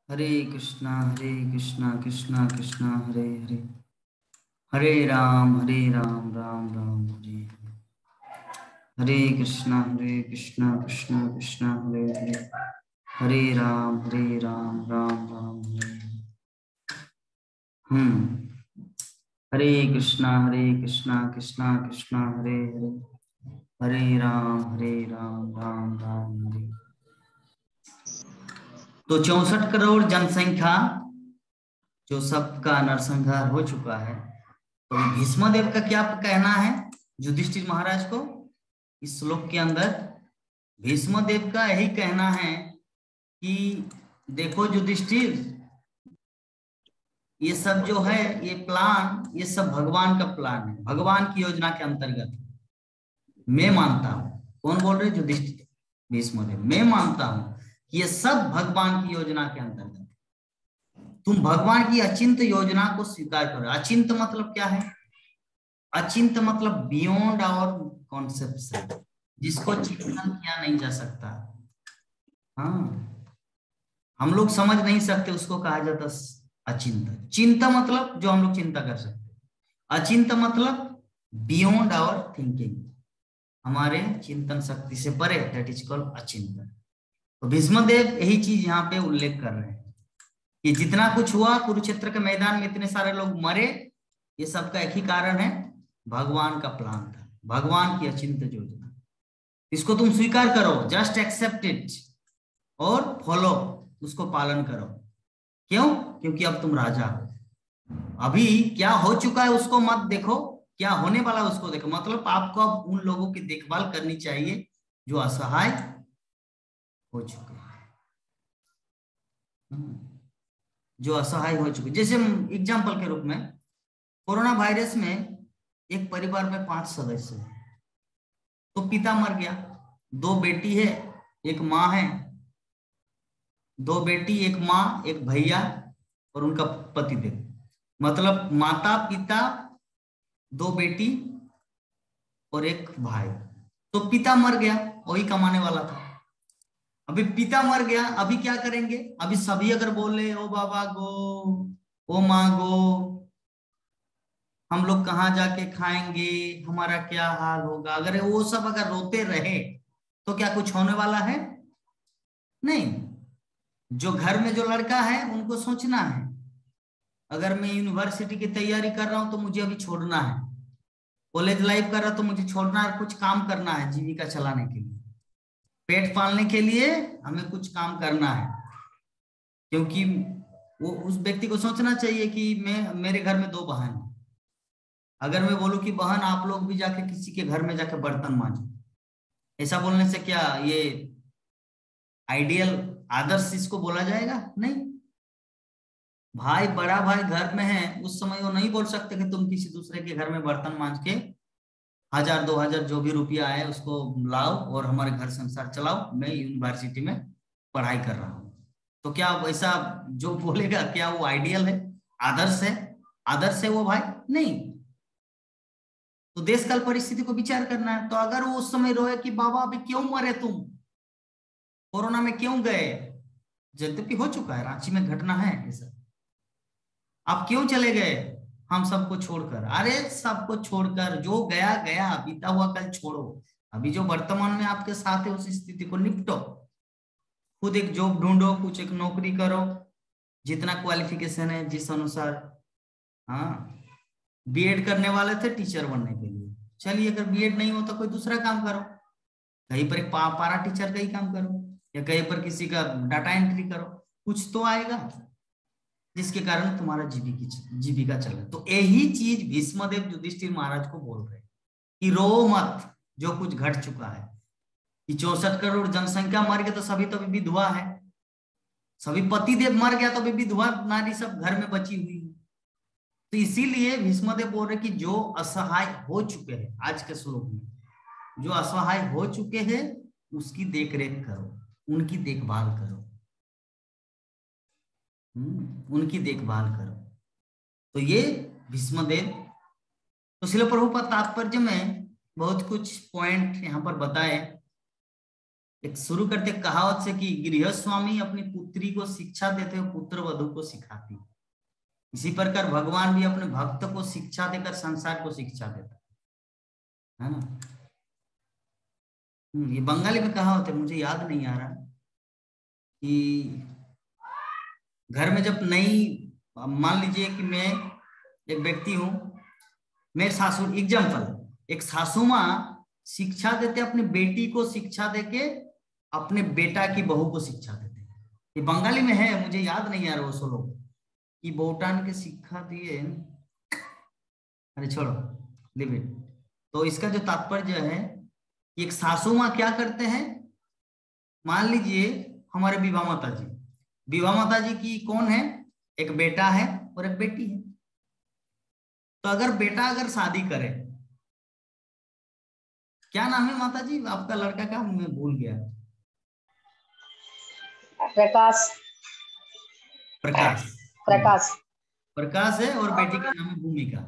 हरे कृष्णा कृष्णा कृष्णा हरे हरे, हरे राम राम राम हरे हरे, हरे कृष्णा कृष्णा कृष्णा हरे हरे, हरे राम राम राम हरे हरे। हरे कृष्णा कृष्णा कृष्णा हरे हरे, हरे राम राम राम हरे। तो 64 करोड़ जनसंख्या जो सबका नरसंहार हो चुका है, तो भीष्म देव का क्या कहना है युधिष्ठिर महाराज को इस श्लोक के अंदर? भीष्म देव का यही कहना है कि देखो युधिष्ठिर, ये सब जो है ये प्लान, ये सब भगवान का प्लान है, भगवान की योजना के अंतर्गत मैं मानता हूं। कौन बोल रहे? युधिष्ठिर, भीष्म देव, मैं मानता हूं कि ये सब भगवान की योजना के अंतर्गत। तुम भगवान की अचिंत योजना को स्वीकार करो। अचिंत मतलब क्या है? अचिंत मतलब बियॉन्ड आवर कॉन्सेप्ट, जिसको चिंतन किया नहीं जा सकता। हाँ, हम लोग समझ नहीं सकते, उसको कहा जाता अचिंत। चिंता मतलब जो हम लोग चिंता कर सकते, अचिंत मतलब बियॉन्ड आवर थिंकिंग, हमारे चिंतन शक्ति से परे, दैट इज कॉल्ड अचिंतन। तो भीष्मदेव यही चीज यहाँ पे उल्लेख कर रहे हैं कि जितना कुछ हुआ कुरुक्षेत्र के मैदान में, इतने सारे लोग मरे, ये सबका एक ही कारण है, भगवान का प्लान था, भगवान की अचिंत योजना। इसको तुम स्वीकार करो, जस्ट एक्सेप्ट इट और फॉलो, उसको पालन करो। क्यों? क्योंकि अब तुम राजा हो। अभी क्या हो चुका है उसको मत देखो, क्या होने वाला है उसको देखो। मतलब आपको अब उन लोगों की देखभाल करनी चाहिए जो असहाय हो चुके हैं, जो असहाय हो चुके। जैसे एग्जाम्पल के रूप में, कोरोना वायरस में एक परिवार में 5 सदस्य हैं, तो पिता मर गया, 2 बेटी है, एक माँ है, 2 बेटी, एक माँ, एक भैया और उनका पतिदेव। मतलब माता पिता, 2 बेटी और एक भाई। तो पिता मर गया, वही कमाने वाला था। अभी पिता मर गया, अभी क्या करेंगे? अभी सभी अगर बोले ओ बाबा गो, ओ माँ गो, हम लोग कहाँ जाके खाएंगे, हमारा क्या हाल होगा, अगर वो सब अगर रोते रहे तो क्या कुछ होने वाला है? नहीं। जो घर में जो लड़का है उनको सोचना है, अगर मैं यूनिवर्सिटी की तैयारी कर रहा हूं तो मुझे अभी छोड़ना है, कॉलेज लाइफ कर रहा तो मुझे छोड़ना है, कुछ काम करना है जीविका चलाने के लिए, पेट पालने के लिए हमें कुछ काम करना है। क्योंकि वो उस व्यक्ति को सोचना चाहिए कि मैं, मेरे घर में 2 बहन, अगर मैं बोलूं कि बहन आप लोग भी जाके किसी के घर में जाके बर्तन मांजो, ऐसा बोलने से क्या ये आइडियल आदर्श इसको बोला जाएगा? नहीं। भाई, बड़ा भाई घर में है, उस समय वो नहीं बोल सकते कि तुम किसी दूसरे के घर में बर्तन मांज के 1000 2000 जो भी रुपया आए उसको लाओ और हमारे घर संसार चलाओ, मैं यूनिवर्सिटी में पढ़ाई कर रहा हूँ। तो क्या वैसा जो बोलेगा क्या वो आइडियल है, आदर्श है? आदर्श है वो भाई? नहीं। तो देश काल परिस्थिति को विचार करना है। तो अगर वो उस समय रोए कि बाबा अभी क्यों मरे तुम, कोरोना में क्यों गए, जद्यपि हो चुका है, रांची में घटना है ऐसा, आप क्यों चले गए हम सबको छोड़कर? अरे सबको छोड़कर, जो गया गया, बीता हुआ कल छोड़ो, अभी जो वर्तमान में आपके साथ है उस स्थिति को निपटो। खुद एक जॉब ढूंढो, कुछ एक नौकरी करो, जितना क्वालिफिकेशन है जिस अनुसार। हाँ, बीएड करने वाले थे टीचर बनने के लिए, चलिए अगर बीएड नहीं होता कोई दूसरा काम करो, कहीं पर एक पारा टीचर का ही काम करो, या कहीं पर किसी का डाटा एंट्री करो, कुछ तो आएगा जिसके कारण तुम्हारा जीविका चल रहा है। तो यही चीज भीष्मदेव युधिष्ठिर महाराज को बोल रहे हैं कि रो मत, जो कुछ घट चुका है, कि 64 करोड़ जनसंख्या मर गया तो सभी तो अभी विधवा है, सभी पतिदेव मर गया तो अभी विधवा नारी सब घर में बची हुई है। तो इसीलिए भीष्मदेव बोल रहे कि जो असहाय हो चुके हैं, आज के श्लोक में जो असहाय हो चुके हैं उसकी देखरेख करो, उनकी देखभाल करो, उनकी देखभाल करो। तो ये भीष्मदेव, तो शिल प्रभुपाद तात्पर्य में बहुत कुछ पॉइंट यहाँ पर बताए एक शुरू करते कहावत से कि गृह स्वामी अपनी पुत्री को शिक्षा देते हुए पुत्र वधु को सिखाती। इसी प्रकार भगवान भी अपने भक्त को शिक्षा देकर संसार को शिक्षा देता है ना। ये बंगाली में कहावत है, मुझे याद नहीं आ रहा कि घर में जब नई, मान लीजिए कि मैं एक व्यक्ति हूं, मैं सासू, एग्जाम्पल, एक सासू माँ शिक्षा देते अपनी बेटी को शिक्षा देके अपने बेटा की बहू को शिक्षा देते। ये बंगाली में है, मुझे याद नहीं आ रहा वो सोलो कि बोटान के शिक्षा दिए, अरे छोड़ो, लिव इट। तो इसका जो तात्पर्य है, एक सासू माँ क्या करते हैं, मान लीजिए हमारे विवाह माता जी, विवाह माता जी की कौन है, एक बेटा है और एक बेटी है। तो अगर बेटा अगर शादी करे, क्या नाम है माता जी आपका लड़का का, मैं भूल गया। प्रकाश। प्रकाश। प्रकाश। प्रकाश है और बेटी का नाम है भूमिका।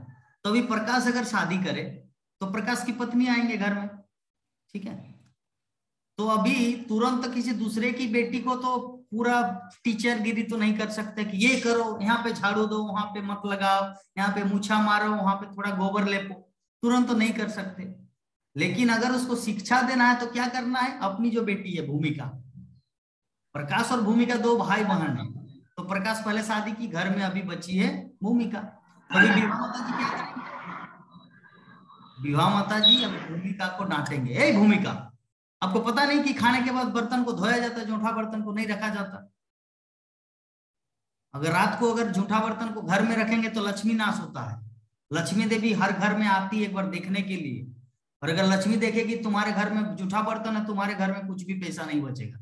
तो अभी प्रकाश अगर शादी करे तो प्रकाश की पत्नी आएंगे घर में, ठीक है। तो अभी तुरंत किसी दूसरे की बेटी को तो पूरा टीचर गिरी तो नहीं कर सकते कि ये करो, यहाँ पे झाड़ू दो, वहां पे मत लगाओ, यहाँ पे मूछा मारो, वहां पे थोड़ा गोबर लेपो, तुरंत तो नहीं कर सकते। लेकिन अगर उसको शिक्षा देना है तो क्या करना है, अपनी जो बेटी है भूमिका, प्रकाश और भूमिका दो भाई बहन है, तो प्रकाश पहले शादी की, घर में अभी बची है भूमिका। अभी विवाह माता जी क्या करेंगे, विवाह माता जी अब भूमिका को डांटेंगे, ए भूमिका, आपको पता नहीं कि खाने के बाद बर्तन को धोया जाता है, जूठा बर्तन को नहीं रखा जाता। अगर रात को अगर जूठा बर्तन को घर में रखेंगे तो लक्ष्मी नाश होता है। लक्ष्मी देवी हर घर में आती है एक बार देखने के लिए, और अगर लक्ष्मी देखेगी तुम्हारे घर में जूठा बर्तन है, तुम्हारे घर में कुछ भी पैसा नहीं बचेगा।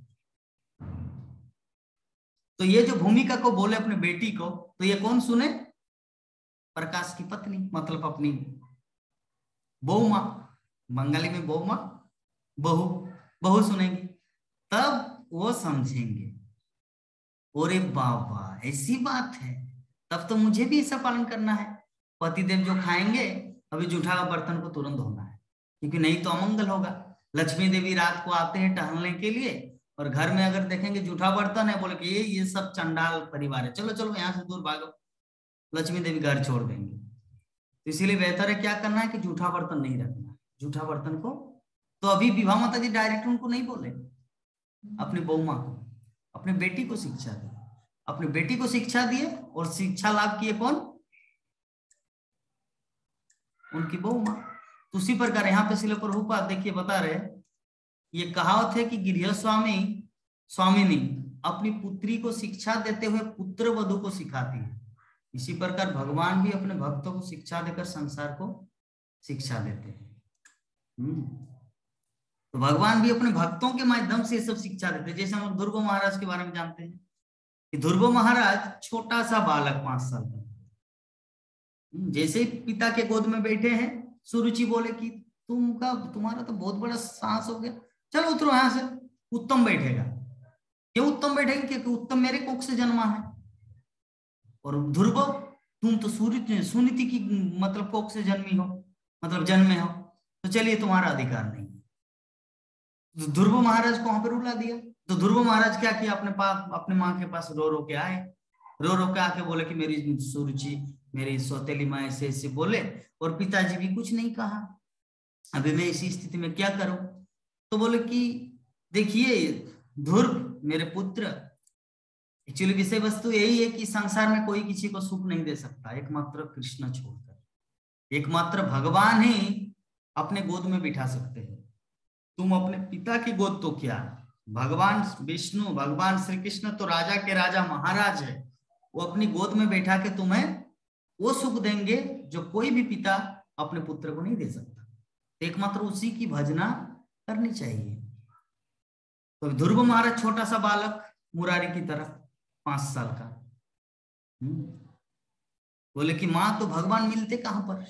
तो ये जो भूमिका को बोले अपने बेटी को, तो ये कौन सुने, प्रकाश की पत्नी, मतलब अपनी बहू माँ, बंगाली में बहू माँ, बहू, बहू सुनेंगी, तब वो समझेंगे, अरे बाबा ऐसी बात है, तब तो मुझे भी ऐसा पालन करना है। पतिदेव जो खाएंगे, अभी जूठा बर्तन को तुरंत धोना है, क्योंकि नहीं तो अमंगल होगा। लक्ष्मी देवी रात को आते हैं टहलने के लिए, और घर में अगर देखेंगे जूठा बर्तन है, बोले कि ये सब चंडाल परिवार है, चलो चलो यहाँ से दूर भागो, लक्ष्मी देवी घर छोड़ देंगे। तो इसीलिए बेहतर है क्या करना है कि जूठा बर्तन नहीं रखना, जूठा बर्तन को। तो अभी विवाह माता जी डायरेक्ट उनको नहीं बोले, अपनी बहू माँ को, अपनी बेटी को शिक्षा दी, अपनी बेटी को शिक्षा दिए, और शिक्षा लाभ किए कौन, उनकी बहू माँ। तो उसी प्रकार यहाँ पे श्रील प्रभुपाद देखिए बता रहे, ये कहावत है कि गृह स्वामी स्वामिनी अपनी पुत्री को शिक्षा देते हुए पुत्र वधु को सिखाती है। इसी प्रकार भगवान भी अपने भक्तों को शिक्षा देकर संसार को शिक्षा देते हैं। तो भगवान भी अपने भक्तों के माध्यम से ये सब शिक्षा देते हैं। जैसे हम लोग ध्रुव महाराज के बारे में जानते हैं कि ध्रुव महाराज छोटा सा बालक 5 साल का, जैसे ही पिता के गोद में बैठे हैं, सुरुचि बोले कि तुम्हारा तो बहुत बड़ा साहस हो गया, चलो उतरो यहां से, उत्तम बैठेगा। क्यों उत्तम बैठेगा, क्योंकि उत्तम मेरे कोख से जन्मा है, और ध्रुव तुम तो सुनीति की मतलब कोख से जन्मी हो, मतलब जन्मे हो, तो चलिए तुम्हारा अधिकार नहीं। तो ध्रुव महाराज को वहां पर रुला दिया। तो ध्रुव महाराज क्या किया, अपने माँ के पास रो रो के आए, रो रो के आके बोले कि मेरी सुरुचि, मेरी सौतेली माँ ऐसे ऐसे बोले, और पिताजी भी कुछ नहीं कहा, अभी मैं इसी स्थिति में क्या करूं। तो बोले कि देखिए ध्रुव मेरे पुत्र, एक्चुअली विषय वस्तु यही है कि संसार में कोई किसी को सुख नहीं दे सकता, एकमात्र कृष्ण छोड़कर, एकमात्र भगवान ही अपने गोद में बिठा सकते हैं। तुम अपने पिता की गोद तो क्या, भगवान विष्णु, भगवान श्री कृष्ण तो राजा के राजा महाराज है, वो अपनी गोद में बैठा के तुम्हें वो सुख देंगे जो कोई भी पिता अपने पुत्र को नहीं दे सकता। एकमात्र उसी की भजना करनी चाहिए। तो ध्रुव महाराज छोटा सा बालक मुरारी की तरह 5 साल का, बोले कि माँ तो भगवान मिलते कहाँ पर,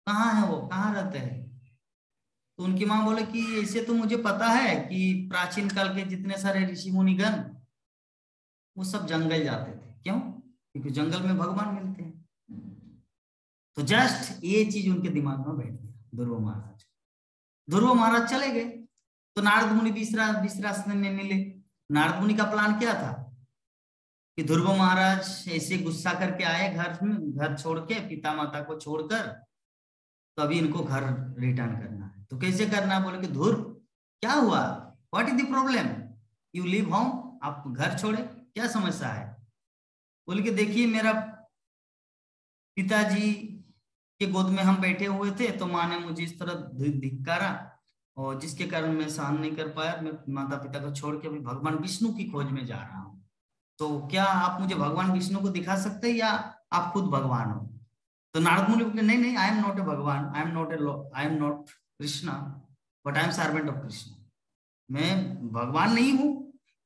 कहाँ है वो, कहाँ रहते हैं। तो उनकी माँ बोले कि ऐसे तो मुझे पता है कि प्राचीन काल के जितने सारे ऋषि मुनिगण वो सब जंगल जाते थे। क्यों, क्योंकि जंगल में भगवान मिलते हैं। तो जस्ट ये चीज उनके दिमाग में बैठ गया। ध्रुव महाराज चले गए। तो नारद मुनि विश्रासन में मिले। नारद मुनि का प्लान क्या था कि ध्रुव महाराज ऐसे गुस्सा करके आए घर में, घर छोड़ के, पिता माता को छोड़कर, तो अभी इनको घर रिटर्न करना है। तो कैसे करना है? बोले कि ध्रुव क्या हुआ, what is the problem, you leave home, आप घर छोड़े, क्या समस्या है? बोले कि देखिए मेरा पिताजी के गोद में हम बैठे हुए थे, तो माँ ने मुझे इस तरह धिक्कारा, और जिसके कारण मैं सहन नहीं कर पाया, मैं माता पिता को छोड़ के अभी भगवान विष्णु की खोज में जा रहा हूँ। तो क्या आप मुझे भगवान विष्णु को दिखा सकते हैं, या आप खुद भगवान हो? तो नारद मुनि बोले नहीं नहीं, आई एम नॉट ए भगवान, I am not Krishna, but I am servant of Krishna. मैं भगवान नहीं हूं,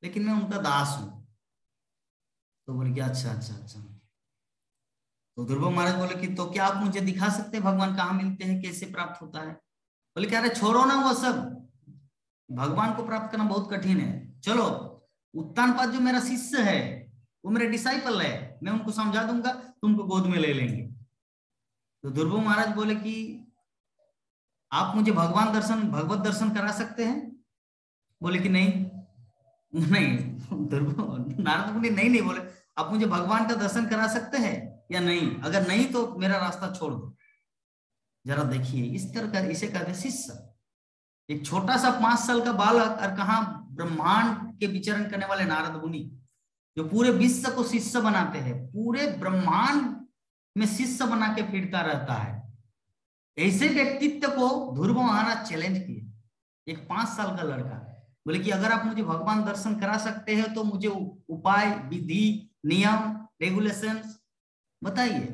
लेकिन मैं उनका दास हूं। तो बोले कि अच्छा अच्छा अच्छा। तो ध्रुव महाराज बोले कि तो क्या आप मुझे दिखा सकते हैं भगवान कहाँ मिलते हैं, कैसे प्राप्त होता है? बोले क्या, अरे छोड़ो ना वो सब, भगवान को प्राप्त करना बहुत कठिन है। चलो, उत्तानपाद जो मेरा शिष्य है, वो मेरे डिसाइपल है, मैं उनको समझा दूंगा, तुमको गोद में ले लेंगे। तो ध्रुव महाराज बोले कि आप मुझे भगवत दर्शन करा सकते हैं? बोले कि नहीं नहीं। ध्रुव नारद मुनि नहीं नहीं बोले, आप मुझे भगवान का दर्शन करा सकते हैं या नहीं? अगर नहीं तो मेरा रास्ता छोड़ दो। जरा देखिए, इस तरह का, इसे कहते शिष्य। एक छोटा सा 5 साल का बालक, और कहा ब्रह्मांड के विचरण करने वाले नारद मुनि, जो पूरे विश्व को शिष्य बनाते हैं, पूरे ब्रह्मांड में शिष्य बना के फिरता रहता है, ऐसे व्यक्तित्व को ध्रुव महाराज चैलेंज किए। एक 5 साल का लड़का बोले कि अगर आप मुझे भगवान दर्शन करा सकते हैं तो मुझे उपाय, विधि, नियम, रेगुलेशंस बताइए।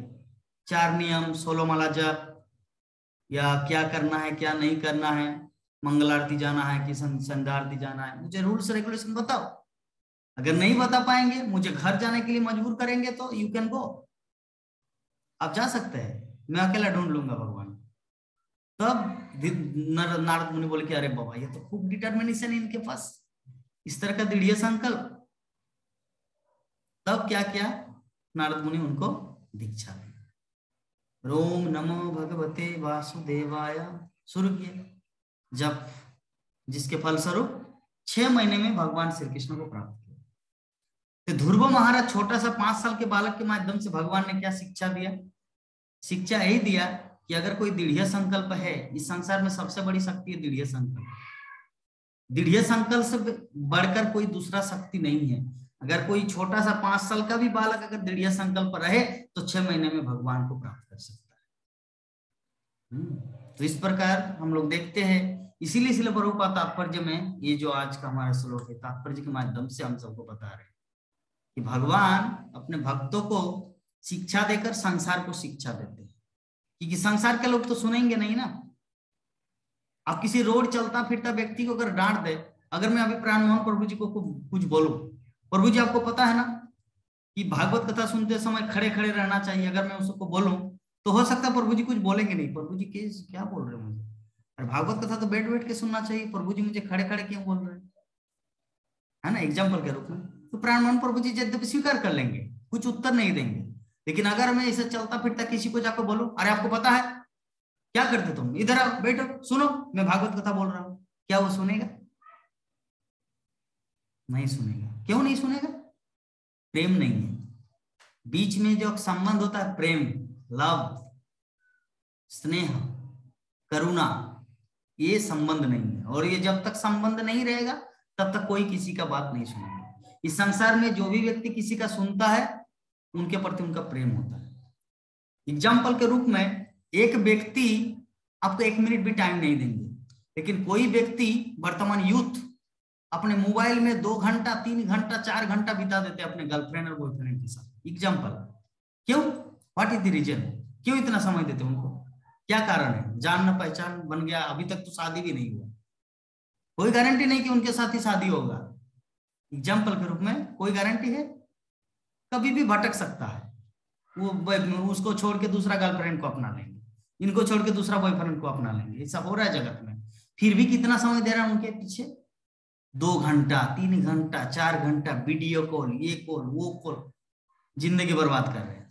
4 नियम, 16 माला जप, या क्या करना है क्या नहीं करना है, मंगल आरती जाना है कि संध्या आरती जाना है, मुझे रूल्स रेगुलेशन बताओ। अगर नहीं बता पाएंगे, मुझे घर जाने के लिए मजबूर करेंगे, तो यू कैन गो, आप जा सकते हैं, मैं अकेला ढूंढ लूंगा भगवान। तब नारद मुनि बोले कि अरे बाबा, ये तो खूब डिटर्मिनेशन है इनके पास, इस तरह का दृढ़ संकल्प। तब क्या किया, नारद मुनि उनको दीक्षा दी। ओम नमो भगवते वासुदेवाय शुरू किए जब, जिसके फलस्वरूप 6 महीने में भगवान श्री कृष्ण को प्राप्त किया। तो ध्रुव महाराज छोटा सा 5 साल के बालक के माध्यम से भगवान ने क्या शिक्षा दिया? शिक्षा यही दिया कि अगर कोई दृढ़ संकल्प है, इस संसार में सबसे बड़ी शक्ति है दृढ़ संकल्प। दृढ़ संकल्प से बढ़कर कोई दूसरा शक्ति नहीं है। अगर कोई छोटा सा 5 साल का भी बालक अगर दृढ़ संकल्प रहे, तो 6 महीने में भगवान को प्राप्त कर सकता है। तो इस प्रकार हम लोग देखते हैं, इसीलिए प्रभुपाद तात्पर्य में ये जो आज का हमारा श्लोक है, तात्पर्य के माध्यम से हम सबको बता रहे हैं कि भगवान अपने भक्तों को शिक्षा देकर संसार को शिक्षा देते हैं, क्योंकि संसार के लोग तो सुनेंगे नहीं ना। आप किसी रोड चलता फिरता व्यक्ति को अगर डांट दे, अगर मैं अभी प्राण मोहन प्रभु जी को कुछ बोलूं, प्रभु जी आपको पता है ना कि भागवत कथा सुनते समय खड़े खड़े रहना चाहिए, अगर मैं उसको बोलूं तो हो सकता है प्रभु जी कुछ बोलेंगे नहीं, प्रभु जी क्या बोल रहे हैं मुझे, और भागवत कथा तो बैठ बैठ के सुनना चाहिए, प्रभु जी मुझे खड़े खड़े क्यों बोल रहे हैं, है ना, एग्जाम्पल के रूप में। तो प्राण मोहन प्रभु जी यद्यपि स्वीकार कर लेंगे, कुछ उत्तर नहीं देंगे, लेकिन अगर मैं इसे चलता फिरता किसी को जाकर बोलूं, अरे आपको पता है, क्या करते तुम, इधर आओ बैठो सुनो, मैं भागवत कथा बोल रहा हूं, क्या वो सुनेगा? नहीं सुनेगा। क्यों नहीं सुनेगा? प्रेम नहीं है बीच में, जो संबंध होता है प्रेम, लव, स्नेह, करुणा, ये संबंध नहीं है। और ये जब तक संबंध नहीं रहेगा तब तक कोई किसी का बात नहीं सुनेगा। इस संसार में जो भी व्यक्ति किसी का सुनता है, उनके प्रति उनका प्रेम होता है। एग्जाम्पल के रूप में, एक व्यक्ति आपको 1 मिनट भी टाइम नहीं देंगे, लेकिन कोई व्यक्ति, वर्तमान यूथ, अपने मोबाइल में 2 घंटा 3 घंटा 4 घंटा बिता देते हैं अपने गर्लफ्रेंड और बॉयफ्रेंड के साथ। एग्जाम्पल, क्यों? What is the reason? क्यों इतना समय देते उनको? क्या कारण है? जान पहचान बन गया, अभी तक तो शादी भी नहीं हुआ, कोई गारंटी नहीं कि उनके साथ ही शादी होगा। एग्जाम्पल के रूप में, कोई गारंटी है? कभी भी भटक सकता है वो, उसको छोड़ के दूसरा गर्लफ्रेंड को अपना लेंगे, इनको छोड़ के दूसरा बॉयफ्रेंड को अपना लेंगे, ऐसा हो रहा है जगत में। फिर भी कितना समय दे रहा है उनके पीछे? 2 घंटा 3 घंटा 4 घंटा वीडियो कॉल, ये कॉल वो कॉल, जिंदगी बर्बाद कर रहे हैं।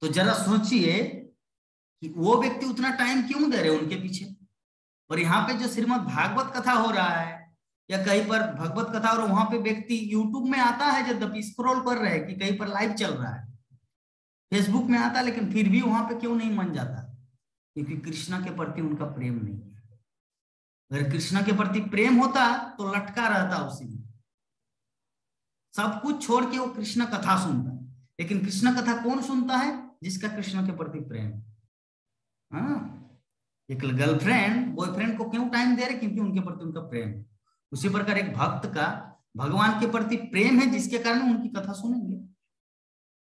तो जरा सोचिए कि वो व्यक्ति उतना टाइम क्यों दे रहे हैं उनके पीछे। और यहाँ पे जो श्रीमद् भागवत कथा हो रहा है या कहीं पर भगवत कथा, और वहां पे व्यक्ति यूट्यूब में आता है, यद्यपि स्क्रॉल कर रहे हैं कि कहीं पर लाइव चल रहा है, फेसबुक में आता है, लेकिन फिर भी वहां पे क्यों नहीं मन जाता? क्योंकि कृष्णा के प्रति उनका प्रेम नहीं है। अगर कृष्णा के प्रति प्रेम होता तो लटका रहता उसी में, सब कुछ छोड़ के वो कृष्ण कथा सुनता। लेकिन कृष्ण कथा कौन सुनता है? जिसका कृष्ण के प्रति प्रेम। हाँ, एक गर्लफ्रेंड बॉयफ्रेंड को क्यों टाइम दे रहे? क्योंकि उनके प्रति उनका प्रेम है। उसी प्रकार एक भक्त का भगवान के प्रति प्रेम है, जिसके कारण उनकी कथा सुनेंगे।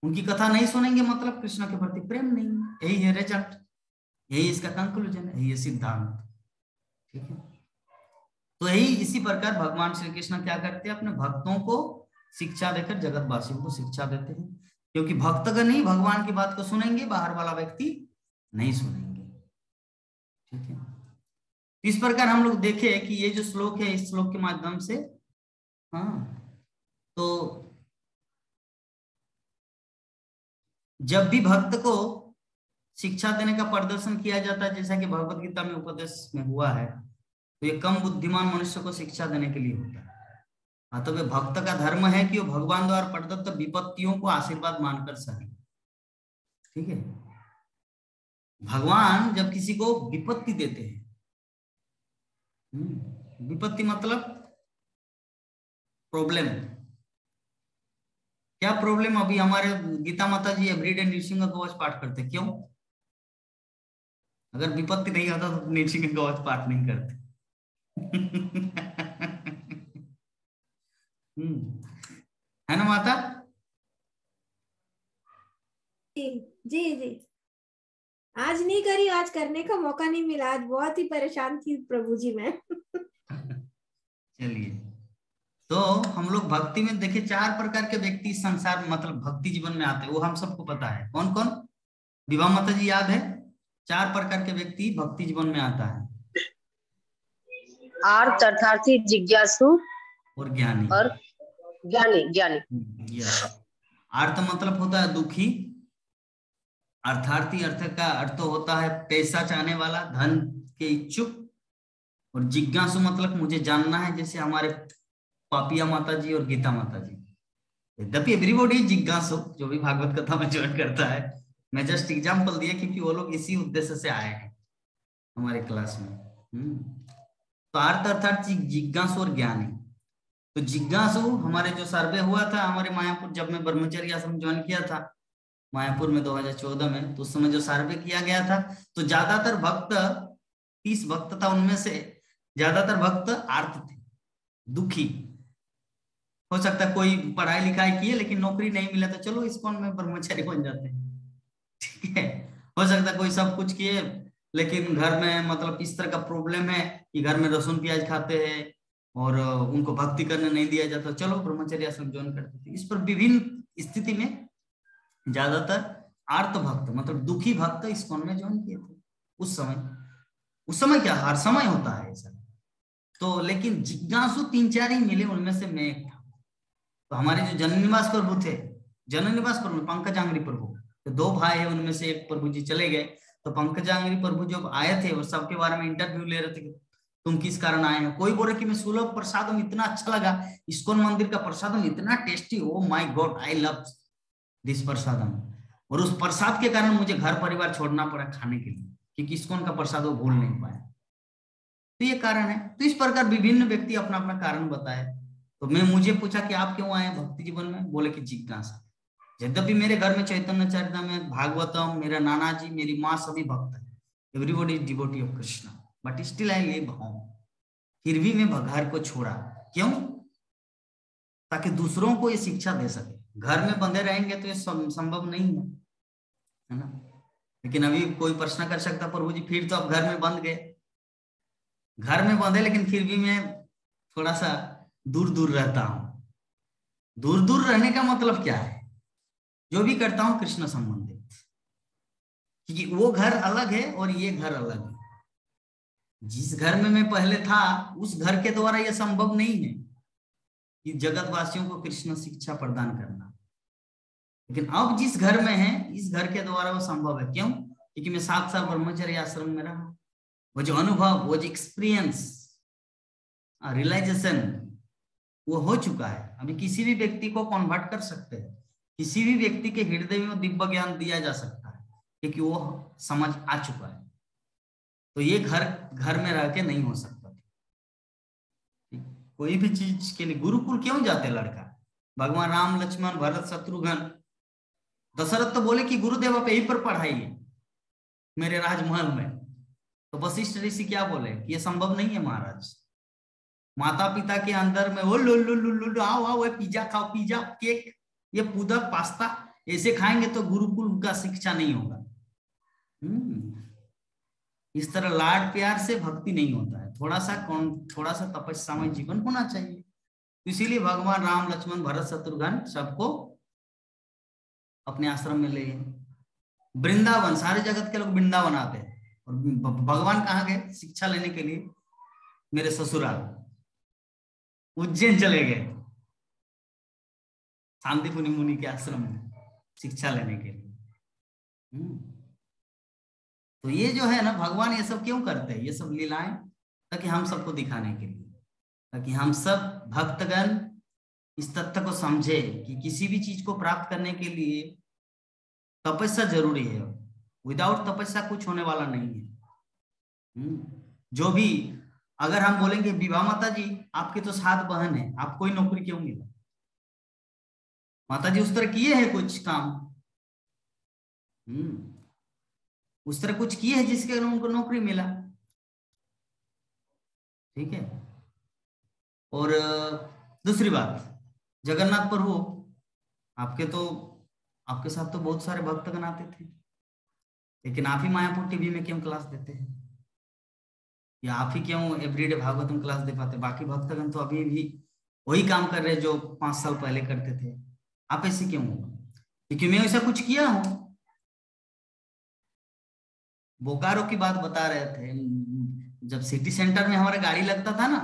उनकी कथा नहीं सुनेंगे मतलब कृष्ण के प्रति प्रेम नहीं है। यही है रिजल्ट, यही इसका कंक्लूजन है, यही है सिद्धांत। ठीक है, तो यही इसी प्रकार भगवान श्री कृष्ण क्या करते हैं? अपने भक्तों को शिक्षा देकर जगतवासियों को शिक्षा देते हैं, क्योंकि भक्तगण ही भगवान की बात को सुनेंगे, बाहर वाला व्यक्ति नहीं सुनेंगे। ठीक है, इस प्रकार हम लोग देखे कि ये जो श्लोक है, इस श्लोक के माध्यम से तो जब भी भक्त को शिक्षा देने का प्रदर्शन किया जाता है, जैसा कि भगवत गीता में उपदेश में हुआ है, तो ये कम बुद्धिमान मनुष्य को शिक्षा देने के लिए होता है। हाँ, तो वे भक्त का धर्म है कि वो भगवान द्वारा प्रदत्त विपत्तियों को आशीर्वाद मानकर सहे। ठीक है, भगवान जब किसी को विपत्ति देते हैं, विपत्ति मतलब प्रॉब्लम। क्या प्रॉब्लम? अभी हमारे गीता माता जी एवरीडे नृसिंह कवच पाठ करते, क्यों? अगर विपत्ति नहीं होता तो नृसिंह कवच पाठ नहीं करते। है ना माता? जी जी जी, आज नहीं करी, आज करने का मौका नहीं मिला, आज बहुत ही परेशान थी प्रभु जी मैं। चलिए, तो हम लोग भक्ति में देखे 4 प्रकार के व्यक्ति संसार मतलब भक्ति जीवन में आते हैं, वो हम सबको पता है। कौन कौन? विभा माता जी याद है? 4 प्रकार के व्यक्ति भक्ति जीवन में आता है। आर्त अर्थार्थी, जिज्ञासु और ज्ञानी। और ज्ञानी। यस, आर्त मतलब होता है दुखी, अर्थार्थी अर्थ का अर्थ होता है पैसा चाहने वाला, धन के इच्छुक, और जिज्ञासु मतलब मुझे जानना है, जैसे हमारे पापिया माता जी और गीता माता जी। यद्यपि एवरीबॉडी जिज्ञासु, जो भी भागवत कथा में ज्वाइन करता है, मैं जस्ट एग्जांपल दिया क्योंकि वो लोग इसी उद्देश्य से आए हैं हमारे क्लास में। तो अर्थ अर्थात जिज्ञासु और ज्ञानी। तो जिज्ञासु हमारे जो सर्वे हुआ था हमारे मायापुर, जब मैं ब्रह्मचर्य आश्रम ज्वाइन किया था मायापुर में 2014 में, तो उस समय जो सर्वे किया गया था, तो ज्यादातर भक्त 30 भक्त था, उनमें से ज्यादातर भक्त आर्त थे, दुखी। हो सकता है कोई पढ़ाई लिखाई किए लेकिन नौकरी नहीं मिला तो चलो इस्कॉन में ब्रह्मचारी बन जाते हैं। ठीक है, हो सकता है कोई सब कुछ किए लेकिन घर में मतलब इस तरह का प्रॉब्लम है कि घर में लहसुन प्याज खाते हैं और उनको भक्ति करने नहीं दिया जाता, चलो ब्रह्मचर्य आश्रम ज्वाइन करते थे। इस पर विभिन्न स्थिति में ज्यादातर आर्त भक्त मतलब दुखी भक्त इस्कॉन में ज्वाइन किए थे उस समय क्या हर समय होता है ऐसा। तो लेकिन जिज्ञासु 3-4 ही मिले, उनमें से मैं एक था। तो हमारे जो जननिवास प्रभु थे, जननिवास प्रभु पंकजांगरी प्रभु, तो 2 भाई है, उनमें से एक प्रभु जी चले गए। तो पंकजांगरी प्रभु जब आए थे और सबके बारे में इंटरव्यू ले रहे थे, तुम किस कारण आए हैं? कोई बोले कि मैं सुलभ प्रसादम, इतना अच्छा लगा इस्कॉन मंदिर का प्रसादम, इतना tasty, oh my god I love this prasadam, और उस प्रसाद के कारण मुझे घर परिवार छोड़ना पड़ा खाने के लिए, क्योंकि इस्कॉन का प्रसाद वो भूल नहीं पाया। तो ये कारण है। तो इस प्रकार विभिन्न व्यक्ति अपना अपना कारण बताए। तो मैं मुझे पूछा कि आप क्यों आए भक्ति जीवन में? बोले कि जिज्ञासा। यद्यपि मेरे घर में चैतन्य चरितामृत, भागवतम, मेरा नाना जी, मेरी माँ सभी भक्त है, everybody is devotee of Krishna, but still I live home. फिर भी मैं घर को छोड़ा, क्यों? ताकि दूसरों को ये शिक्षा दे सके। घर में बंधे रहेंगे तो ये संभव नहीं है ना। लेकिन अभी कोई प्रश्न कर सकता प्रभु जी फिर तो अब घर में बंध गए, घर में बंधे लेकिन फिर भी मैं थोड़ा सा दूर दूर रहता हूं। दूर दूर रहने का मतलब क्या है? जो भी करता हूं कृष्ण संबंधित, क्योंकि वो घर अलग है और ये घर अलग है। जिस घर में मैं पहले था उस घर के द्वारा यह संभव नहीं है कि जगतवासियों को कृष्ण शिक्षा प्रदान करना, लेकिन अब जिस घर में है इस घर के द्वारा वो संभव है। क्यों? क्योंकि मैं 7 साल ब्रह्मचर्य आश्रम में रहा, वो जो अनुभव, वो जो एक्सपीरियंस, रियलाइजेशन वो हो चुका है। अभी किसी भी व्यक्ति को कन्वर्ट कर सकते हैं, किसी भी व्यक्ति के हृदय में दिव्य ज्ञान दिया जा सकता है, क्योंकि वो समझ आ चुका है। तो ये घर में रह के नहीं हो सकता। कोई भी चीज के लिए गुरुकुल क्यों जाते लड़का? भगवान राम, लक्ष्मण, भरत, शत्रुघ्न, दशरथ तो बोले कि गुरुदेव आप यहीं पर पढ़ाइए मेरे राजमहल में। तो वशिष्ठ ऋषि क्या बोले कि ये संभव नहीं है महाराज। माता पिता के अंदर में वो लो आओ आओ, पिज्जा खाओ, पिज्जा, केक, ये पूदक, पास्ता ऐसे खाएंगे तो गुरुकुल का शिक्षा नहीं होगा। इस तरह लाड प्यार से भक्ति नहीं होता है। थोड़ा सा तपस्यामय जीवन होना चाहिए। इसीलिए भगवान राम, लक्ष्मण, भरत, शत्रुघ्न सबको अपने आश्रम में ले गए। वृंदावन, सारे जगत के लोग वृंदावन आते हैं, और भगवान कहाँ गए शिक्षा लेने के लिए? मेरे ससुराल उज्जैन चले गए, शांतिपुनी मुनि के आश्रम में शिक्षा लेने के लिए। तो ये जो है ना, भगवान ये सब क्यों करते हैं? ये सब लीलाएं ताकि हम सबको दिखाने के लिए, ताकि हम सब भक्तगण इस तथ्य को समझे कि किसी भी चीज को प्राप्त करने के लिए तपस्या जरूरी है। विदाउट तपस्या कुछ होने वाला नहीं है। जो भी, अगर हम बोलेंगे विवाह माता जी आपके तो 7 बहन है, आप कोई नौकरी क्यों मिला? माता जी उस तरह किए हैं कुछ काम, उस तरह कुछ किए हैं जिसके कारण उनको नौकरी मिला। ठीक है। और दूसरी बात, जगन्नाथ प्रभु आपके साथ तो बहुत सारे भक्तगण आते थे, लेकिन आप ही मायापुर टीवी में क्यों क्लास देते हैं? या आप ही क्यों एवरीडे भागवतम क्लास दे पाते? बाकी भक्तगण तो अभी भी वही काम कर रहे जो 5 साल पहले करते थे। आप ऐसे क्यों हो? क्योंकि मैं ऐसा कुछ किया हूं। बोकारो की बात बता रहे थे, जब सिटी सेंटर में हमारा गाड़ी लगता था ना,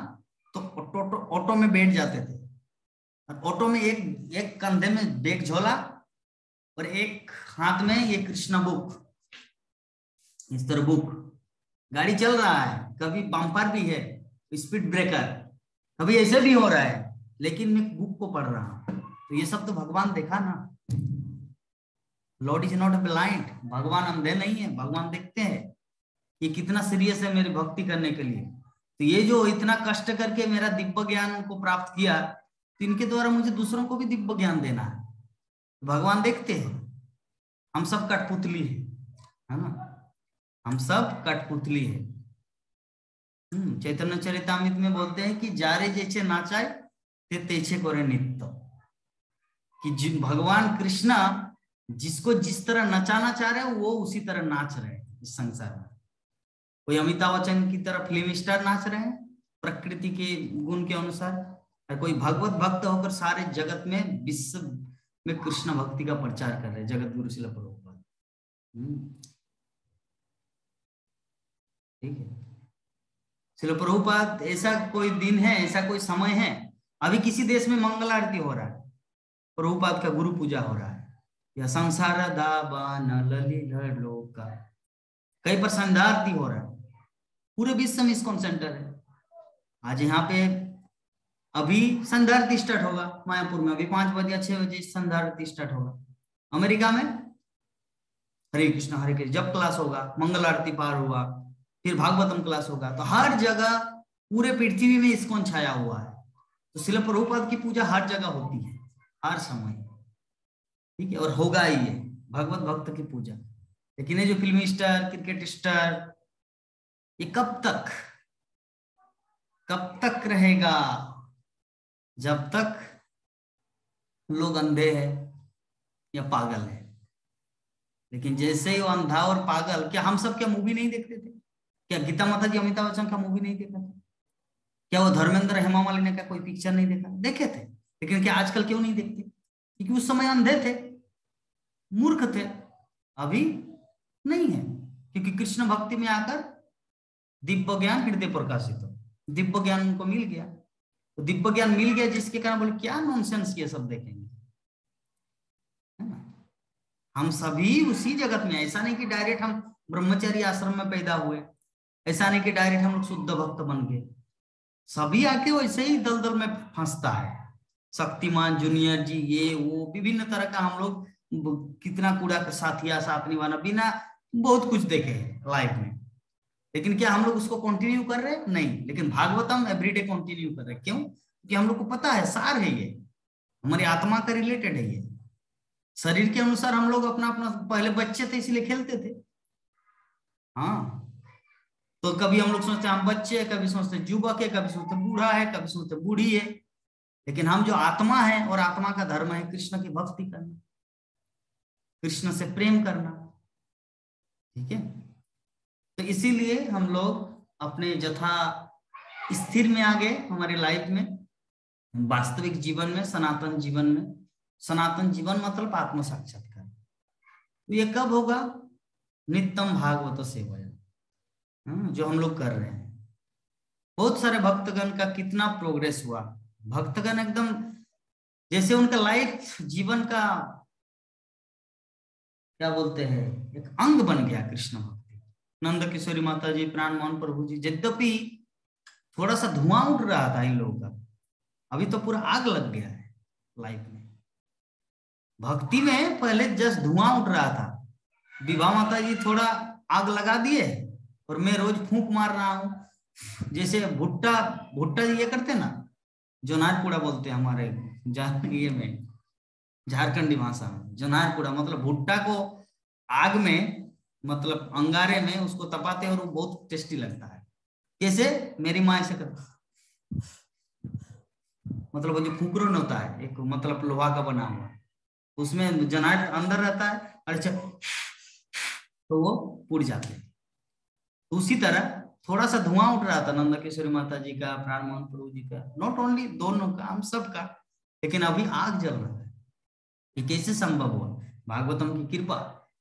तो ऑटो में बैठ जाते थे, और ऑटो में एक कंधे में बैग झोला और एक हाथ में ये कृष्णा बुक, इस तरह बुक। गाड़ी चल रहा है, कभी बम्पर भी है, स्पीड ब्रेकर, कभी ऐसे भी हो रहा है, लेकिन मैं बुक को पढ़ रहा हूं। तो ये सब तो भगवान देखा ना। लॉर्ड इज नॉट ब्लाइंड, भगवान अंधे नहीं है, भगवान देखते हैं ये कितना सीरियस है मेरी भक्ति करने के लिए। तो ये जो इतना कष्ट करके मेरा दिव्य ज्ञान को प्राप्त किया, तो इनके द्वारा मुझे दूसरों को भी दिव्य ज्ञान देना है। भगवान देखते हैं। हम सब कठपुतली है ना, हम सब कठपुतली है। चैतन्य चरितामृत में बोलते हैं कि जारे जैसे नाचाए ते तेछे करे नित्य, कि भगवान कृष्णा जिसको जिस तरह नचाना चाह रहे हैं वो उसी तरह नाच रहे हैं इस संसार में। कोई अमिताभ बच्चन की तरह फिल्म स्टार नाच रहे हैं प्रकृति के गुण के अनुसार, और कोई भगवत भक्त होकर सारे जगत में, विश्व में कृष्ण भक्ति का प्रचार कर रहे हैं, जगत गुरु श्रील प्रभुपाद। ठीक है। श्रील प्रभुपाद, ऐसा कोई दिन है, ऐसा कोई समय है, अभी किसी देश में मंगल आरती हो रहा है, प्रभुपाद का गुरु पूजा हो रहा है, या संसार दाबान ललित लोका, कहीं पर संध्या आरती हो रहा है। पूरे विश्व में इस्कॉन सेंटर है। आज यहाँ पे अभी संध्या आरती स्टार्ट होगा मायापुर में, अभी 5 बजे या 6 बजे संध्या आरती स्टार्ट होगा। अमेरिका में हरे कृष्ण जब क्लास होगा, मंगल आरती पार हुआ, फिर भागवतम क्लास होगा। तो हर जगह पूरे पृथ्वी में इस्कॉन छाया हुआ है। तो श्रील प्रभुपाद की पूजा हर जगह होती है, हर समय। ठीक है। और होगा ही ये भगवत भक्त की पूजा। लेकिन ये जो फिल्मी स्टार, क्रिकेट स्टार, ये कब तक रहेगा? जब तक लोग अंधे हैं या पागल है। लेकिन जैसे ही वो अंधा और पागल, क्या हम सब क्या मूवी नहीं देखते थे? क्या गीता माता जी अमिताभ बच्चन का मूवी नहीं देखा था? क्या वो धर्मेंद्र हेमा मालिनी का कोई पिक्चर नहीं देखा? देखे थे। लेकिन क्या आजकल क्यों नहीं देखते? क्योंकि उस समय अंधे थे, मूर्ख थे। अभी नहीं है, क्योंकि कृष्ण भक्ति में आकर दिव्य ज्ञान हृदय प्रकाशित हो, दिव्य ज्ञान उनको मिल गया। तो दिव्य ज्ञान मिल गया जिसके कारण बोले क्या नॉनसेंस ये सब देखेंगे, है ना। हम सभी उसी जगत में, ऐसा नहीं कि डायरेक्ट हम ब्रह्मचारी आश्रम में पैदा हुए, ऐसा नहीं कि डायरेक्ट हम लोग शुद्ध भक्त बन गए। सभी आके वैसे ही दलदल में फंसता है। शक्तिमान जूनियर जी, ये वो विभिन्न तरह का हम लोग कितना कूड़ा का साथिया साथ निभाना, बिना बहुत कुछ देखे लाइफ में। लेकिन क्या हम लोग उसको कंटिन्यू कर रहे हैं? नहीं। लेकिन भागवतम एवरीडे कंटिन्यू कर रहे हैं। क्यों? क्योंकि हम लोग को पता है, सार है ये, हमारी आत्मा का रिलेटेड है ये। शरीर के अनुसार हम लोग अपना अपना, पहले बच्चे थे इसलिए खेलते थे। हाँ, तो कभी हम लोग सोचते हैं हम बच्चे हैं, कभी सोचते युवक है, कभी सोचते बूढ़ा है, कभी सोचते बूढ़ी है। लेकिन हम जो आत्मा है, और आत्मा का धर्म है कृष्ण की भक्ति करना, कृष्ण से प्रेम करना। ठीक है, तो इसीलिए हम लोग अपने जथा स्थिर में आ गए हमारे लाइफ में, वास्तविक जीवन में, सनातन जीवन में। सनातन जीवन मतलब आत्म साक्षात्कार। तो ये कब होगा? नित्यम भागवत सेवया, जो हम लोग कर रहे हैं। बहुत सारे भक्तगण का कितना प्रोग्रेस हुआ। भक्तगण एकदम जैसे उनका लाइफ जीवन का क्या बोलते हैं, एक अंग बन गया कृष्ण भक्ति। नंद किशोरी माता जी, प्राण मोहन प्रभु जी, यद्यपि थोड़ा सा धुआं उठ रहा था इन लोगों का, अभी तो पूरा आग लग गया है लाइफ में। भक्ति में पहले जस्ट धुआं उठ रहा था, विभा माता जी थोड़ा आग लगा दिए, और मैं रोज फूंक मार रहा हूँ। जैसे भुट्टा जी ये करते ना, जोनारपुड़ा बोलते हैं हमारे ये में, झारखंडी भाषा में। जोनारपुड़ा मतलब भुट्टा को आग में, मतलब अंगारे में उसको तपाते हैं, और वो बहुत टेस्टी लगता है। कैसे? मेरी माँ ऐसे करती, मतलब वो जो फुकरून होता है एक, मतलब लोहा का बना हुआ, उसमें जनाट अंदर रहता है, अच्छा तो वो पुड़ जाते हैं। उसी तरह थोड़ा सा धुआं उठ रहा था नंद किशोरी माता जी का, प्राण मोहन प्रभु जी का, नॉट ओनली दोनों का, हम सब का। लेकिन अभी आग जल रहा है। ये कैसे संभव हुआ? भागवतम की कृपा,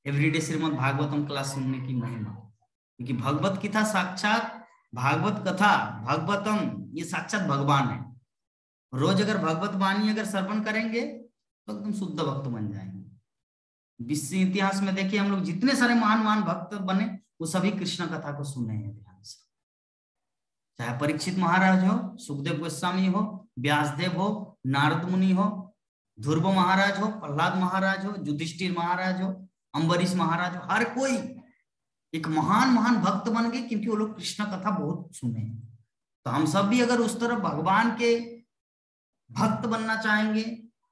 एवरीडे श्रीमद् भागवतम क्लास सुनने की महिमा। क्योंकि भगवत कथा साक्षात, भागवत कथा भागवतम ये साक्षात भगवान है। रोज अगर भगवत वाणी अगर श्रवण करेंगे तो एकदम शुद्ध भक्त बन जाएंगे। विश्व इतिहास में देखिए, हम लोग जितने सारे महान महान भक्त बने, वो सभी कृष्ण कथा को सुने हैं ध्यान से। चाहे परीक्षित महाराज हो, सुखदेव गोस्वामी हो, व्यासदेव हो, नारद मुनि हो, ध्रुव महाराज हो, प्रहलाद महाराज हो, युधिष्ठिर महाराज हो, अम्बरीश महाराज हो, हर कोई एक महान महान भक्त बन गए, क्योंकि वो लोग कृष्ण कथा बहुत सुने। तो हम सब भी अगर उस तरह भगवान के भक्त बनना चाहेंगे,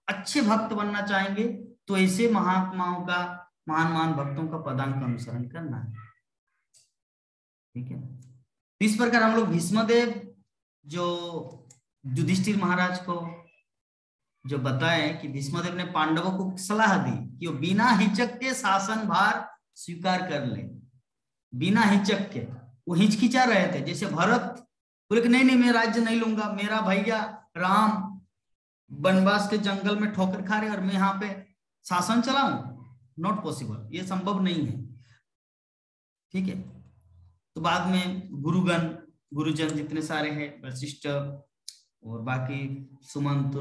अच्छे भक्त बनना चाहेंगे, तो ऐसे महात्माओं का, महान महान भक्तों का पदांक का अनुसरण करना है। ठीक है, इस प्रकार हम लोग भीष्मदेव जो युधिष्ठिर महाराज को जो बताए कि भीष्मदेव ने पांडवों को सलाह दी कि वो बिना हिचक के शासन भार स्वीकार कर ले, बिना हिचक के। वो हिचकिचा रहे थे, जैसे भरत बोले कि नहीं मैं राज्य नहीं लूंगा, मेरा भैया राम वनवास के जंगल में ठोकर खा रहे और मैं यहाँ पे शासन चलाऊं, नॉट पॉसिबल, ये संभव नहीं है। ठीक है, तो बाद में गुरुगण, गुरुजन जितने सारे हैं, वशिष्ठ और बाकी सुमंत,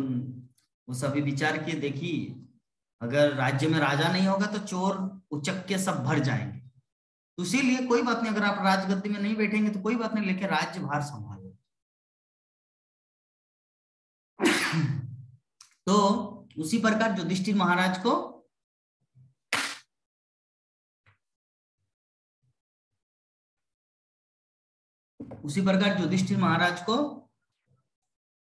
वो सभी विचार किए, देखिए अगर राज्य में राजा नहीं होगा तो चोर उचक्के सब भर जाएंगे, तो इसीलिए कोई बात नहीं, अगर आप राजगद्दी में नहीं बैठेंगे तो कोई बात नहीं, लेके राज्य भार संभालो। तो उसी प्रकार युधिष्ठिर महाराज को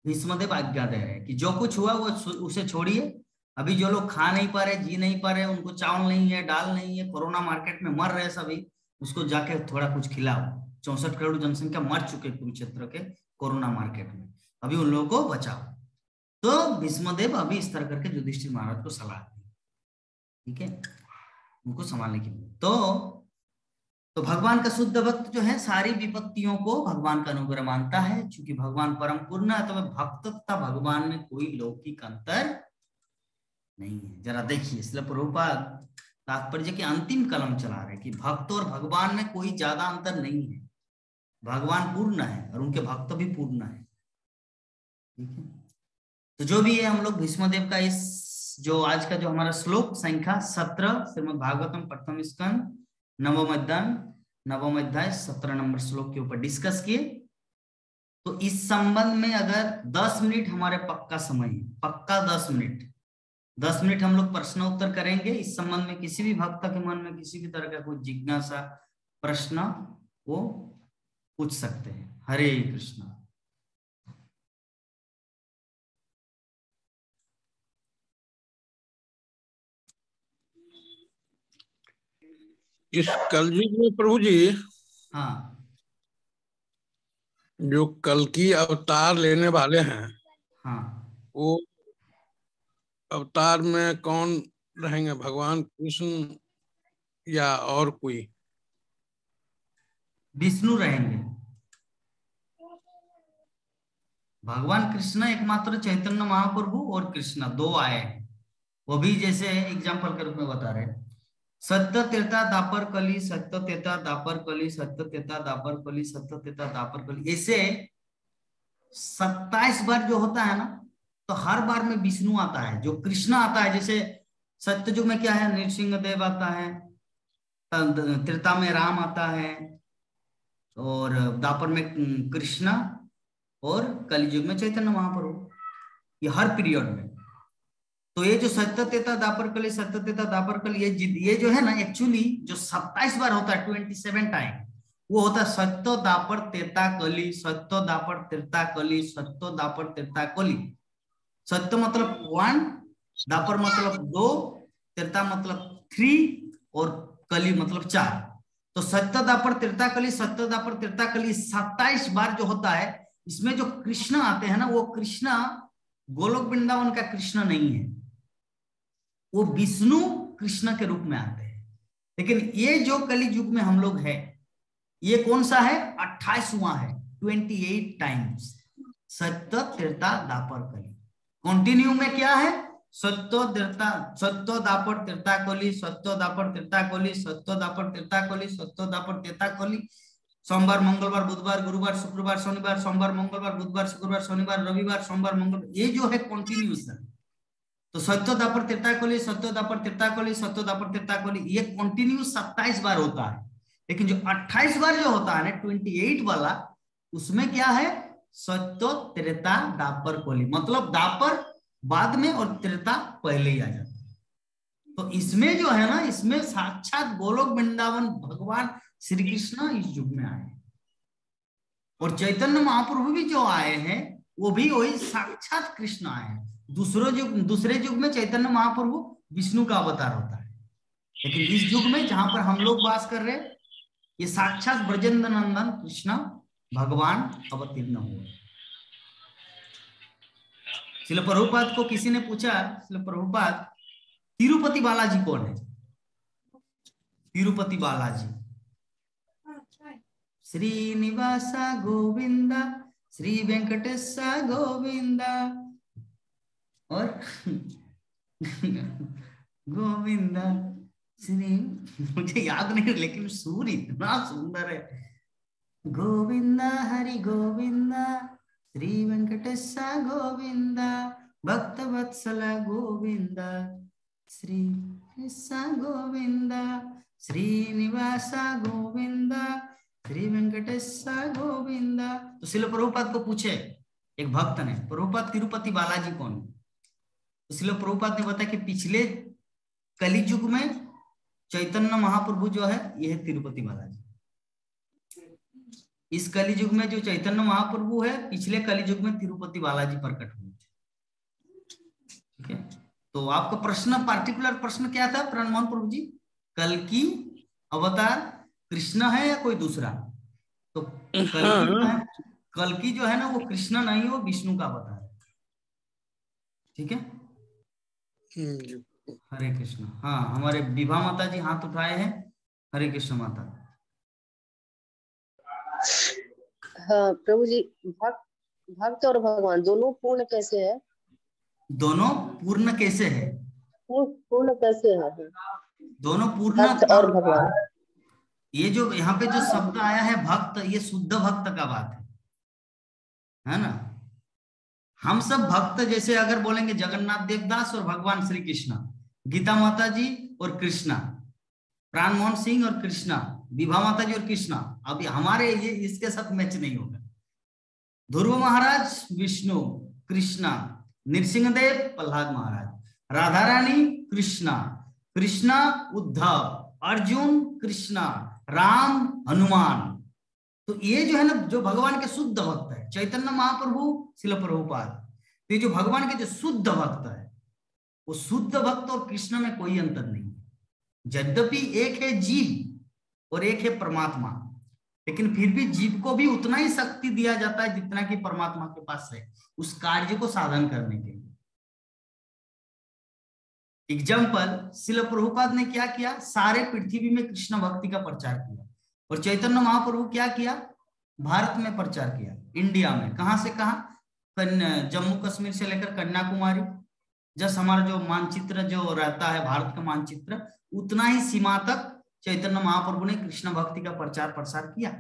भीष्मदेव आज्ञा दे रहे हैं कि जो कुछ हुआ वो उसे छोड़िए। अभी जो लोग खा नहीं पा रहे, जी नहीं पा रहे, उनको चावल नहीं है, दाल नहीं है, कोरोना मार्केट में मर रहे सभी, उसको जाके थोड़ा कुछ खिलाओ। 64 करोड़ जनसंख्या मर चुके कुरुक्षेत्र के कोरोना मार्केट में, अभी उन लोगों को बचाओ। तो भीष्मदेव अभी इस तरह करके युधिष्ठिर महाराज को सलाह दी, ठीक है, उनको संभालने के लिए। तो भगवान का शुद्ध भक्त जो है सारी विपत्तियों को भगवान का अनुग्रह मानता है, क्योंकि भगवान परम पूर्ण है। तो भक्त तथा भगवान में कोई लौकिक अंतर नहीं है। जरा देखिए, इसलिए प्रभुपाद तात्पर्य के अंतिम कलम चला रहे कि भक्त और भगवान में कोई ज्यादा अंतर नहीं है। भगवान पूर्ण है और उनके भक्त भी पूर्ण है। ठीक है, तो जो भी है, हम लोग भीष्मदेव का इस जो आज का जो हमारा श्लोक संख्या 17 श्रीमद् भागवतम प्रथम स्कंद नवम अध्याय 9वां अध्याय 17 नंबर श्लोक के ऊपर डिस्कस किए। तो इस संबंध में अगर 10 मिनट हमारे पक्का समय है, पक्का 10 मिनट, 10 मिनट हम लोग प्रश्न उत्तर करेंगे। इस संबंध में किसी भी भक्त के मन में किसी भी तरह का कोई जिज्ञासा प्रश्न वो पूछ सकते हैं। हरे कृष्णा। इस कलयुग में प्रभु जी, हाँ, जो कल की अवतार लेने वाले हैं, हाँ, वो अवतार में कौन रहेंगे? भगवान कृष्ण या और कोई? विष्णु रहेंगे। भगवान कृष्ण एकमात्र चैतन्य महाप्रभु और कृष्ण दो आए हैं। वो भी जैसे एग्जाम्पल के रूप में बता रहे हैं, सत्य त्रेता दापर कली, सत्य त्रेता दापर कली, सत्य त्रेता दापर कली, सत्य त्रेता दापर कली। ऐसे 27 बार जो होता है ना, तो हर बार में विष्णु आता है, जो कृष्ण आता है। जैसे सत्ययुग में क्या है, नृसिंह देव आता है, त्रेता में राम आता है, और दापर में कृष्णा, और कलयुग में चैतन्य महाप्रभु। ये हर पीरियड में। तो ये जो सत्य त्रेता दापर कली, सत्य त्रेता दापर कली, ये जो है ना, एक्चुअली जो 27 बार होता है, 27 टाइम, वो होता है सत्य दापर त्रेता कली, सत्य दापर त्रेता कली, सत्य दापर त्रेता कली। सत्य मतलब 1, दापर मतलब 2, त्रेता मतलब 3, और कली मतलब 4। तो सत्य दापर त्रेता कली, सत्य दापर त्रेता कली 27 बार जो होता है, इसमें जो कृष्ण आते हैं ना, वो कृष्ण गोलोक वृंदावन का कृष्ण नहीं है, वो विष्णु कृष्ण के रूप में आते हैं। लेकिन ये जो कली युग में हम लोग हैं, ये कौन सा है? 28वां है, 28 टाइम्स सत्य त्रेता दापर कली। कंटिन्यू में क्या है? सत्य दापर त्रेता कली, सत्य दापर त्रेता कली, सत्य दापर त्रेता कली, सत्य दापर त्रेता कली। सोमवार, मंगलवार, बुधवार, गुरुवार, शुक्रवार, शनिवार, सोमवार, मंगलवार, बुधवार, शुक्रवार, शनिवार, रविवार, सोमवार, मंगलवार, ये जो है कंटिन्यूएशन। तो सत्य दापर त्रेता कली, सत्य दापर त्रेता कली, सत्य दापर त्रेता कली, ये कंटिन्यू 27 बार होता है। लेकिन जो 28 बार जो होता है ना, 28 वाला, उसमें क्या है? सत्य त्रेता दापर कली, मतलब दापर बाद में और त्रेता पहले ही आ जाता है। तो इसमें जो है ना, इसमें साक्षात गोलोक वृंदावन भगवान श्री कृष्ण इस युग में आए, और चैतन्य महाप्रभु भी जो आए हैं, वो भी वही साक्षात कृष्ण आए हैं। दूसरे युग में चैतन्य महाप्रभु विष्णु का अवतार होता है, लेकिन इस युग में जहां पर हम लोग वास कर रहे हैं, ये साक्षात ब्रजेंद्र नंदन कृष्ण भगवान अवतीर्ण हुए। श्रील प्रभुपाद को किसी ने पूछा, श्रील प्रभुपाद, तिरुपति बालाजी कौन है? तिरुपति बालाजी, श्रीनिवास गोविंदा, श्री वेंकटेश गोविंदा, और गोविंदा श्री, मुझे याद नहीं, लेकिन सूर इतना सुंदर है। गोविंदा हरि गोविंदा, श्री वेंकटेश गोविंदा, भक्त वत्सल गोविंदा, श्री गोविंदा, श्रीनिवास गोविंदा, श्री वेंकटेश गोविंदा। तो श्रील प्रभुपाद को पूछे एक भक्त ने, प्रभुपाद तिरुपति बालाजी कौन? तो श्रील प्रभुपाद ने बताया कि पिछले कलियुग में चैतन्य महाप्रभु जो है, यह है तिरुपति बालाजी। इस कलियुग में जो चैतन्य महाप्रभु है, पिछले कलियुग में तिरुपति बालाजी प्रकट हुए। ठीक है, तो आपका प्रश्न, पार्टिकुलर प्रश्न क्या था प्रणमोहन प्रभु जी? कल की अवतार कृष्ण है या कोई दूसरा? तो कल की जो है ना, वो कृष्ण नहीं, वो विष्णु का अवतार है। ठीक है, हरे कृष्ण। हाँ, हमारे विभा माता जी हाथ उठाए हैं। हरे कृष्ण माता। हाँ प्रभु जी, भक्त और भगवान दोनों पूर्ण कैसे है? दोनों पूर्ण कैसे है? पूर्ण कैसे है? दोनों पूर्ण भक्त और भगवान। ये जो यहाँ पे जो शब्द आया है भक्त, ये शुद्ध भक्त का बात है ना? हम सब भक्त, जैसे अगर बोलेंगे जगन्नाथ देवदास और भगवान श्री कृष्ण, गीता माता जी और कृष्णा, प्राण मोहन सिंह और कृष्णा, विभा माता जी और कृष्णा। अब हमारे ये इसके साथ मैच नहीं होगा। ध्रुव महाराज विष्णु, कृष्णा, नृसिंहदेव प्रहलाद महाराज, राधा रानी कृष्णा, कृष्णा उद्धव, अर्जुन कृष्णा, राम हनुमान। तो ये जो है ना, जो भगवान के शुद्ध भक्त है, चैतन्य महाप्रभु, शिल प्रभुपाद, तो ये जो भगवान के जो शुद्ध भक्त है, वो शुद्ध भक्त और कृष्ण में कोई अंतर नहीं है। यद्यपि एक है जीव और एक है परमात्मा, लेकिन फिर भी जीव को भी उतना ही शक्ति दिया जाता है जितना कि परमात्मा के पास है उस कार्य को साधन करने के लिए। एग्जाम्पल, शिल प्रभुपाद ने क्या किया, सारे पृथ्वी में कृष्ण भक्ति का प्रचार किया, और चैतन्य महाप्रभु क्या किया, भारत में प्रचार किया, इंडिया में। कहां से कहां, जम्मू कश्मीर से लेकर कन्याकुमारी, जस्ट हमारा जो मानचित्र जो रहता है भारत का मानचित्र, उतना ही सीमा तक चैतन्य महाप्रभु ने कृष्ण भक्ति का प्रचार प्रसार किया।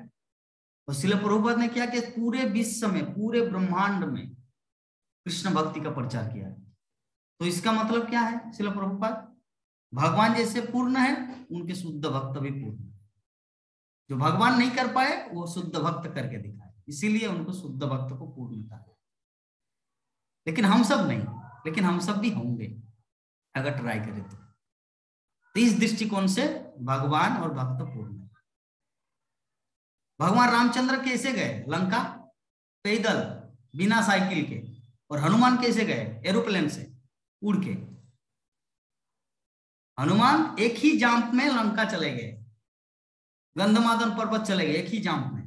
और शिल प्रभुपाद ने क्या किया, पूरे विश्व में, पूरे ब्रह्मांड में कृष्ण भक्ति का प्रचार किया। तो इसका मतलब क्या है, शिल प्रभुपाद भगवान जैसे पूर्ण है, उनके शुद्ध भक्त भी पूर्ण है। जो भगवान नहीं कर पाए वो शुद्ध भक्त करके दिखाए, इसीलिए उनको शुद्ध भक्त को पूर्ण कहा। लेकिन हम सब नहीं, लेकिन हम सब भी होंगे अगर ट्राई करें तो। इस दृष्टिकोण से भगवान और भक्त पूर्ण है। भगवान रामचंद्र कैसे गए लंका, पैदल बिना साइकिल के, और हनुमान कैसे गए, एरोप्लेन से उड़ के। हनुमान एक ही जांप में लंका चले गए, गंधमादन पर्वत चले गए एक ही जांप में।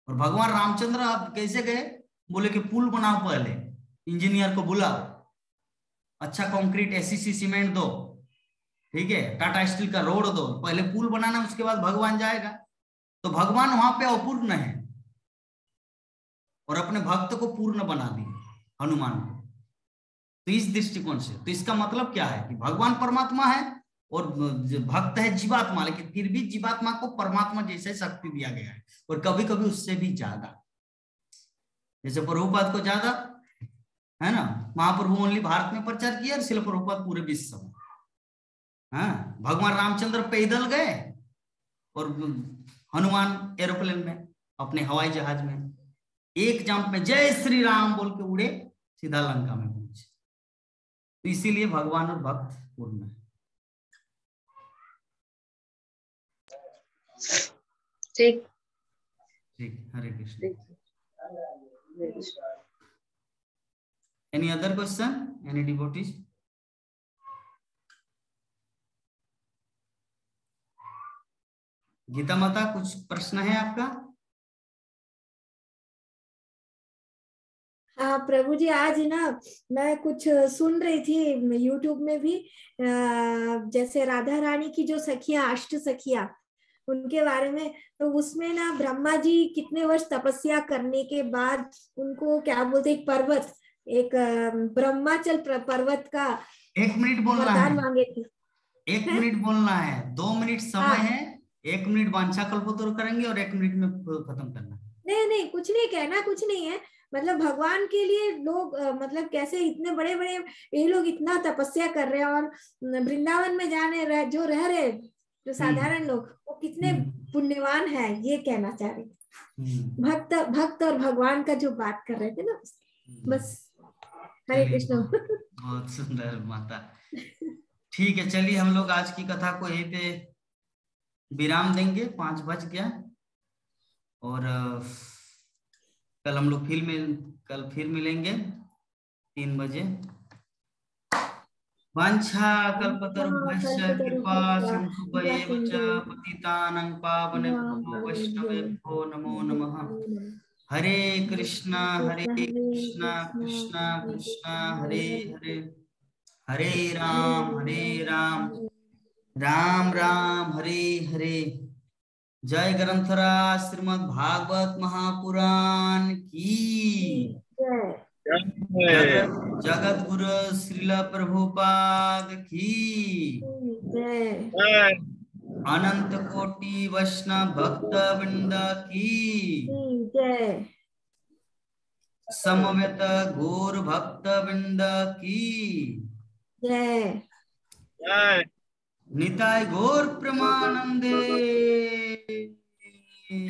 और भगवान रामचंद्र आप कैसे गए, बोले कि पुल बनाओ, पहले इंजीनियर को बुलाओ, अच्छा कंक्रीट एसीसी सीमेंट दो, ठीक है, टाटा स्टील का रोड दो, पहले पुल बनाना, उसके बाद भगवान जाएगा। तो भगवान वहां पे अपूर्ण है और अपने भक्त को पूर्ण बना दिए हनुमान को। तो इस दृष्टिकोण से, तो इसका मतलब क्या है कि भगवान परमात्मा है और भक्त है जीवात्मा, लेकिन फिर भी जीवात्मा को परमात्मा जैसे शक्ति दिया गया है, और कभी कभी उससे भी ज्यादा। जैसे प्रभुपाद को ज्यादा है ना, महाप्रभु ओनली भारत में प्रचार किया, और शिल प्रभुपाद पूरे विश्व में। हाँ, भगवान रामचंद्र पैदल गए और हनुमान एरोप्लेन में, अपने हवाई जहाज में, एक जंप में जय श्री राम बोल के उड़े, सीधा लंका में पहुंचे। तो इसीलिए भगवान और भक्त पूर्ण है। ठीक ठीक, हरे कृष्ण। ठीक। Any other question, any devotees? Gita माता, कुछ प्रश्न है आपका? हाँ प्रभु जी, आज ना मैं कुछ सुन रही थी यूट्यूब में भी, जैसे राधा रानी की जो सखियां, अष्ट सखियां, उनके बारे में। तो उसमें ना ब्रह्मा जी कितने वर्ष तपस्या करने के बाद उनको क्या बोलते, एक पर्वत, एक ब्रह्माचल पर्वत का 1 मिनट बोलना वरदान है, मांगे थे। 1 मिनट बोलना है, 2 मिनट समय हाँ। है, 1 मिनट वांछा कल्पतरु करेंगे और 1 मिनट में खत्म करना। नहीं नहीं, कुछ नहीं कहना, कुछ नहीं है। मतलब भगवान के लिए लोग मतलब कैसे इतने बड़े बड़े ये लोग इतना तपस्या कर रहे हैं, और वृंदावन में जाने जो रह रहे, जो साधारण लोग, वो कितने पुण्यवान है, ये कहना चाह रही थी। भक्त और भगवान का जो बात कर रहे थे ना, बस। हरे कृष्ण। बहुत सुंदर माता। ठीक है, चलिए हम लोग आज की कथा को यहीं पे विराम देंगे, 5 बज गया। और कल हम लोग फिर मिलेंगे 3 बजे। वांछा कल्पतरुभ्यश्च कृपा सिन्धुभ्येव च पतितानां पावनेभ्यो वैष्णवेभ्यो नमो नमः। हरे कृष्णा कृष्णा कृष्णा हरे हरे, हरे राम राम राम हरे हरे। जय ग्रंथराज श्रीमद् भागवत महापुराण की जगत गुरु श्रील प्रभुपाद की अनंत कोटि वैष्णव भक्त वृंद की समवेत गौर भक्त वृंद की निताय गौर प्रमानंदे।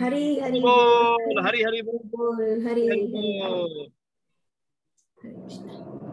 हरि हरि बोल, हरि हरि बोल, बोल, हरि हरि हरि बोल। हरे कृष्ण।